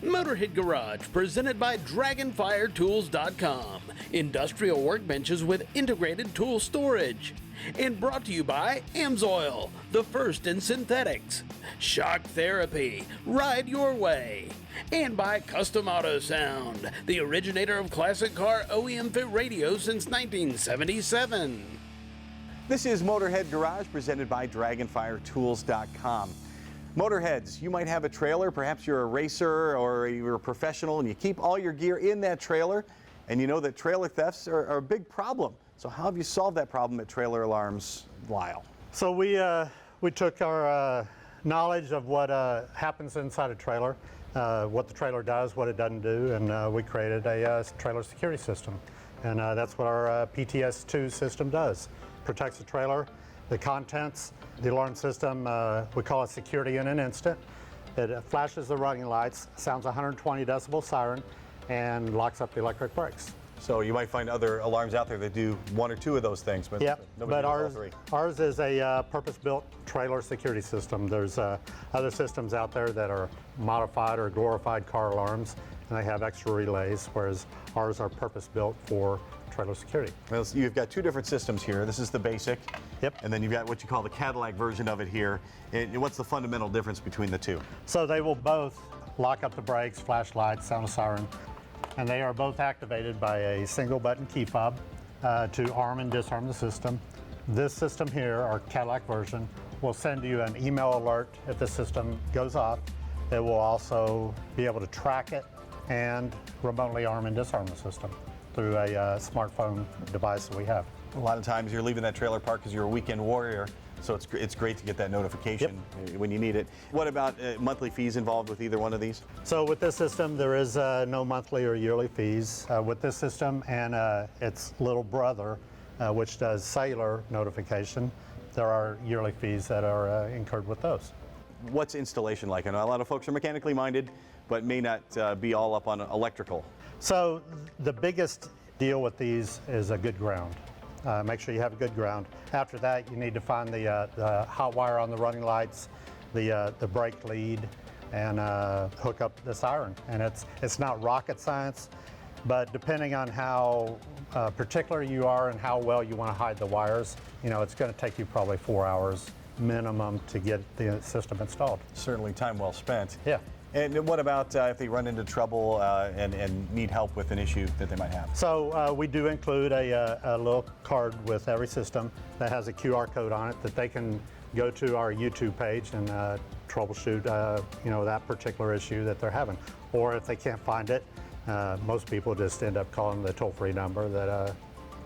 Motorhead Garage, presented by DragonfireTools.com. Industrial workbenches with integrated tool storage. And brought to you by AMSOIL, the first in synthetics. Shock Therapy, ride your way. And by Custom Auto Sound, the originator of classic car OEM fit radio since 1977. This is Motorhead Garage, presented by DragonfireTools.com. Motorheads, you might have a trailer, perhaps you're a racer or you're a professional and you keep all your gear in that trailer, and you know that trailer thefts are a big problem. So how have you solved that problem at Trailer Alarms, Lyle? So we took our knowledge of what happens inside a trailer, what the trailer does, what it doesn't do, and we created a trailer security system. And that's what our PTS2 system does. Protects the trailer, the contents, the alarm system, we call it security in an instant. It flashes the running lights, sounds 120 decibel siren, and locks up the electric brakes. So you might find other alarms out there that do one or two of those things, but nobody does all three. Ours is a purpose-built trailer security system. There's other systems out there that are modified or glorified car alarms, and they have extra relays, whereas ours are purpose-built for trailer security. Well, so you've got two different systems here. This is the basic. Yep. And then you've got what you call the Cadillac version of it here. And what's the fundamental difference between the two? So they will both lock up the brakes, flashlights, sound a siren, and they are both activated by a single button key fob to arm and disarm the system. This system here, our Cadillac version, will send you an email alert if the system goes off. It will also be able to track it and remotely arm and disarm the system through a smartphone device that we have. A lot of times you're leaving that trailer park because you're a weekend warrior, so it's great to get that notification when you need it. What about monthly fees involved with either one of these? So with this system, there is no monthly or yearly fees. With this system and its little brother, which does cellular notification, there are yearly fees that are incurred with those. What's installation like? I know a lot of folks are mechanically minded, but may not be all up on electrical. So the biggest deal with these is a good ground. Make sure you have a good ground. After that, you need to find the hot wire on the running lights, the brake lead, and hook up the siren. And it's not rocket science, but depending on how particular you are and how well you want to hide the wires, you know, it's going to take you probably 4 hours minimum to get the system installed. Certainly time well spent. Yeah. And what about if they run into trouble and need help with an issue that they might have? So we do include a little card with every system that has a QR code on it that they can go to our YouTube page and troubleshoot you know, that particular issue that they're having. Or if they can't find it, most people just end up calling the toll-free number that,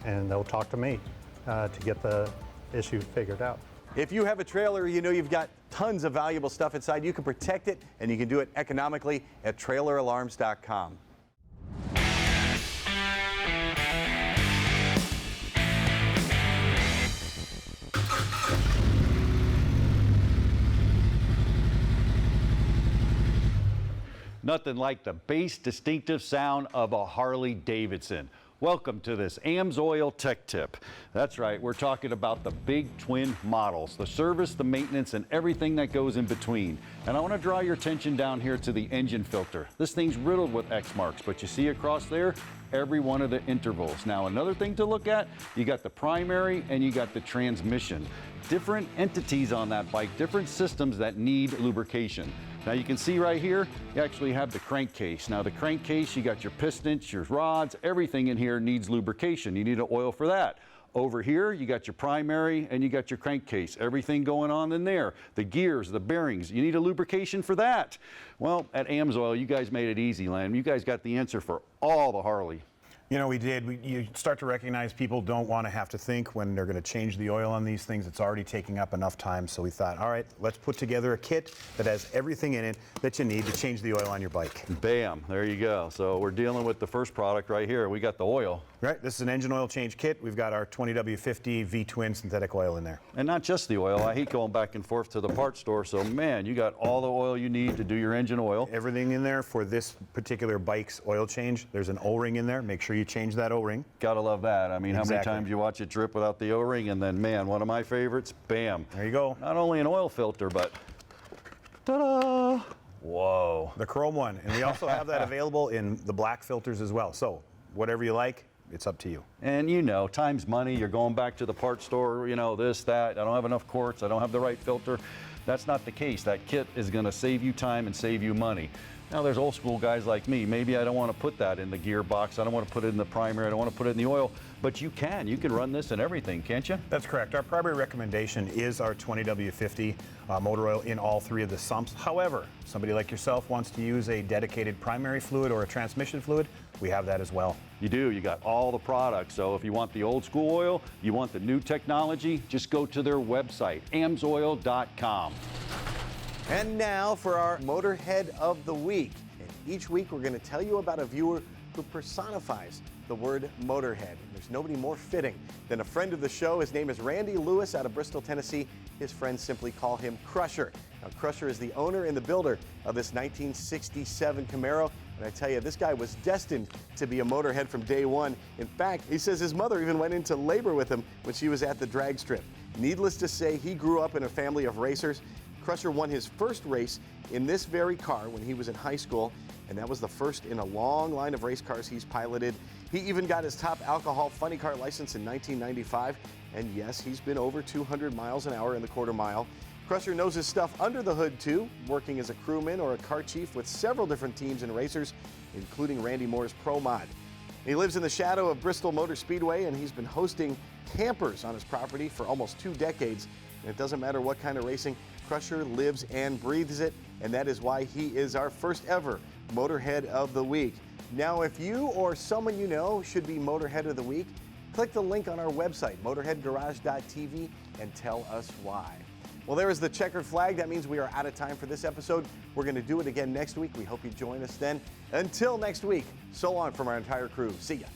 and they'll talk to me to get the issue figured out. If you have a trailer, you know you've got tons of valuable stuff inside. You can protect it, and you can do it economically at traileralarms.com. Nothing like the bass distinctive sound of a Harley Davidson. Welcome to this AMSOIL Tech Tip. That's right, we're talking about the big twin models, the service, the maintenance, and everything that goes in between. And I want to draw your attention down here to the engine filter. This thing's riddled with X marks, but you see across there, every one of the intervals. Now another thing to look at, you got the primary and you got the transmission. Different entities on that bike, different systems that need lubrication. Now you can see right here, you actually have the crankcase. Now the crankcase, you got your pistons, your rods, everything in here needs lubrication. You need an oil for that. Over here, you got your primary and you got your crankcase. Everything going on in there. The gears, the bearings, you need a lubrication for that. Well, at AMSOIL, you guys made it easy, Len. You guys got the answer for all the Harley. You know, we did. You start to recognize people don't want to have to think when they're going to change the oil on these things. It's already taking up enough time. So we thought, all right, let's put together a kit that has everything in it that you need to change the oil on your bike. Bam, there you go. So we're dealing with the first product right here. We got the oil. Right, this is an engine oil change kit. We've got our 20W50 V-twin synthetic oil in there. And not just the oil. I hate going back and forth to the parts store. So man, you got all the oil you need to do your engine oil. Everything in there for this particular bike's oil change. There's an O-ring in there. Make sure you change that O-ring. Gotta love that. I mean, Exactly. How many times you watch it drip without the O-ring, and then man, one of my favorites, bam. There you go. Not only an oil filter, but ta-da! Whoa. The chrome one. And we also have that available in the black filters as well. So whatever you like, it's up to you. And you know, time's money. You're going back to the parts store, you know, this, that. I don't have enough quartz. I don't have the right filter. That's not the case. That kit is going to save you time and save you money. Now, there's old school guys like me. Maybe I don't want to put that in the gearbox. I don't want to put it in the primer. I don't want to put it in the oil. But you can. You can run this in everything, can't you? That's correct. Our primary recommendation is our 20W50 motor oil in all three of the sumps. However, somebody like yourself wants to use a dedicated primary fluid or a transmission fluid, we have that as well. You do. You got all the products. So if you want the old school oil, you want the new technology, just go to their website, AMSOIL.com. And now for our Motorhead of the Week. And each week we're going to tell you about a viewer who personifies the word Motorhead. There's nobody more fitting than a friend of the show. His name is Randy Lewis out of Bristol, Tennessee. His friends simply call him Crusher. Now, Crusher is the owner and the builder of this 1967 Camaro. And I tell you, this guy was destined to be a Motorhead from day one. In fact, he says his mother even went into labor with him when she was at the drag strip. Needless to say, he grew up in a family of racers. Crusher won his first race in this very car when he was in high school, and that was the first in a long line of race cars he's piloted. He even got his top alcohol funny car license in 1995, and yes, he's been over 200 miles an hour in the quarter mile. Crusher knows his stuff under the hood too, working as a crewman or a car chief with several different teams and racers, including Randy Moore's Pro Mod. He lives in the shadow of Bristol Motor Speedway, and he's been hosting campers on his property for almost 2 decades. And it doesn't matter what kind of racing, Crusher lives and breathes it, and that is why he is our first ever Motorhead of the Week. Now, if you or someone you know should be Motorhead of the Week, click the link on our website, motorheadgarage.tv, and tell us why. Well, there is the checkered flag. That means we are out of time for this episode. We're going to do it again next week. We hope you join us then. Until next week, so long from our entire crew. See ya.